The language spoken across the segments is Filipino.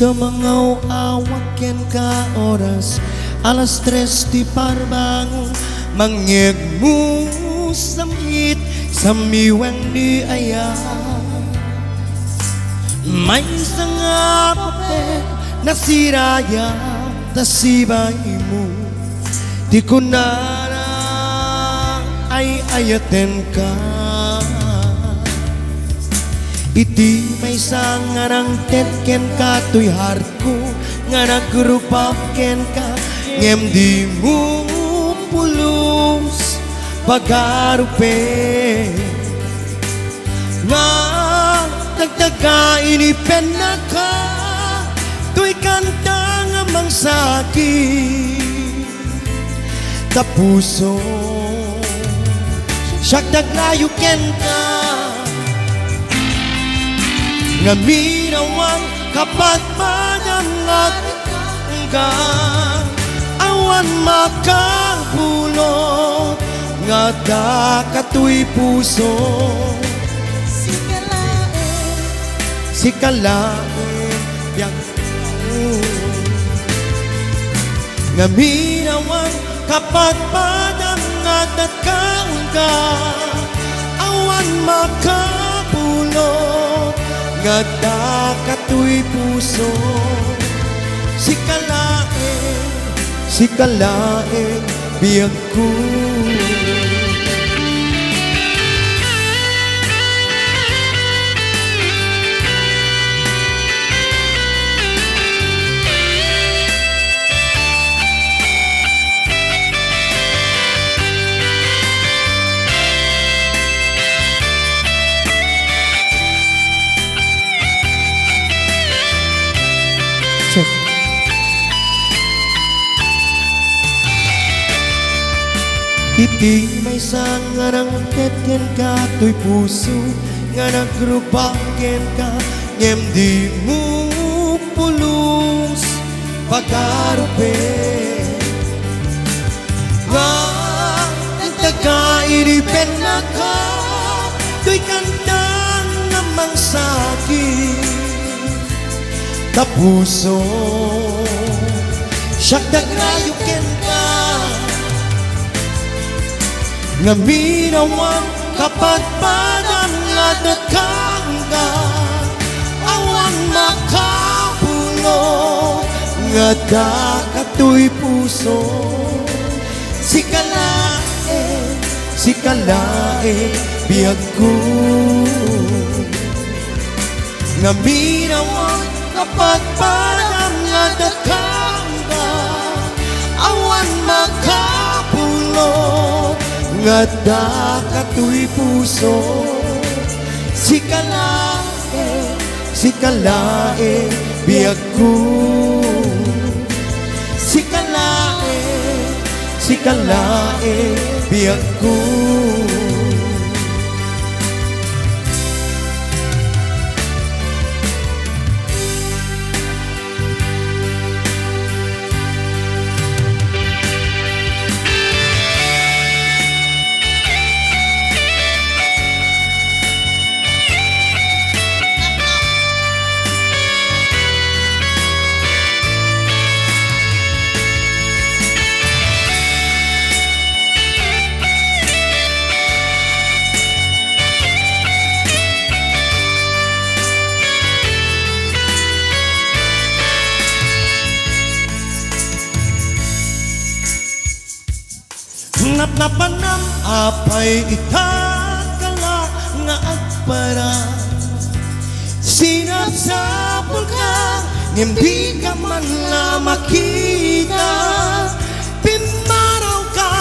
Kamangaw-awak ken ka oras alas 3 di parbangon mangyeg mo samit samiwang di aya may isang papel na siraya tasibay mo di ko na ay ayaten ka iti may sangarang tetken ka tuy heart ko nga nagrupap ken ka ngem di mo pulos pagarupe nga dagdaga inipen na ka tuy kanta nga mangsakit tapuso siyak daglayo ken ka nga minawang kapag madangat ka awan makabulot nga dakatoy puso sikalae yang nga minawang kapag madangat ka awan makabulot nga dakatoy puso sikalae biyag ko iti may sangarang tetken ka tuy puso nga nagrubaken ka ngem di mo pulos pagarupe nga nagtagairipen na ka tuy kantang nga mangsakit tapuso siyak dagrayo ken ka nga minawang kapag padangat ka awan makabulot nga dakatoy puso sikalae biyag ko nga minawang kapag padangat ka awan makabulot nga dakatoy puso sikalae biyag ko sikalae biyag ko napanam apay itakala nga agpara sinasapol ka hindi ka man na makita pinmaraw ka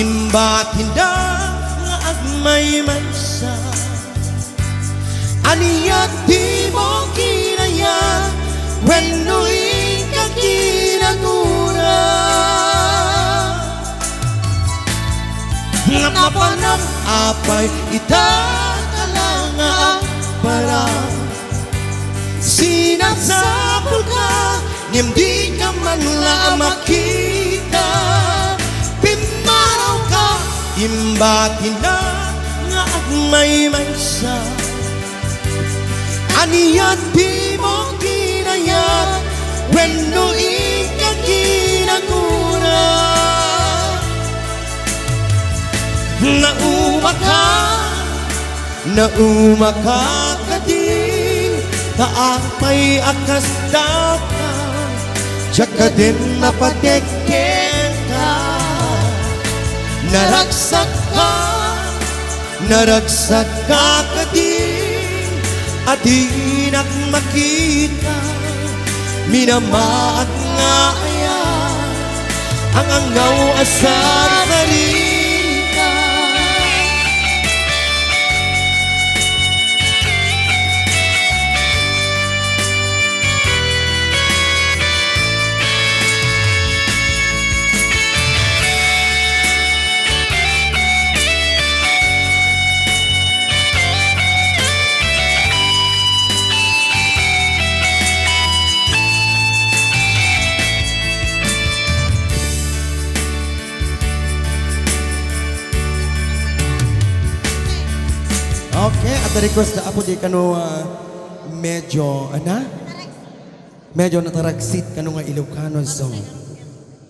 imbat hinda nga agmay mansa aniyat di mo kinaya weno'y kakinagura napanam apay itakala nga para sinasapol ka hindi ka man la makita pinmaraw ka imbatin na nga agmay maysa aniyat di mo kinayat Wenno ikaginaguna Nauma ka kading Kaapay akas daw ka Tsaka din napatekken ka Naragsak ka kading At hinak makita Minamaat nga ayan Ang angaw asar salita Okay, at the request na apo di kano medyo, medyo nataragsit kano nga Ilocano song.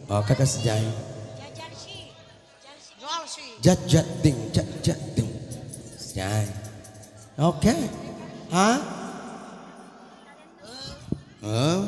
Oh, kakasjay. Jat ding. Jay. Okay. Ha? Oh.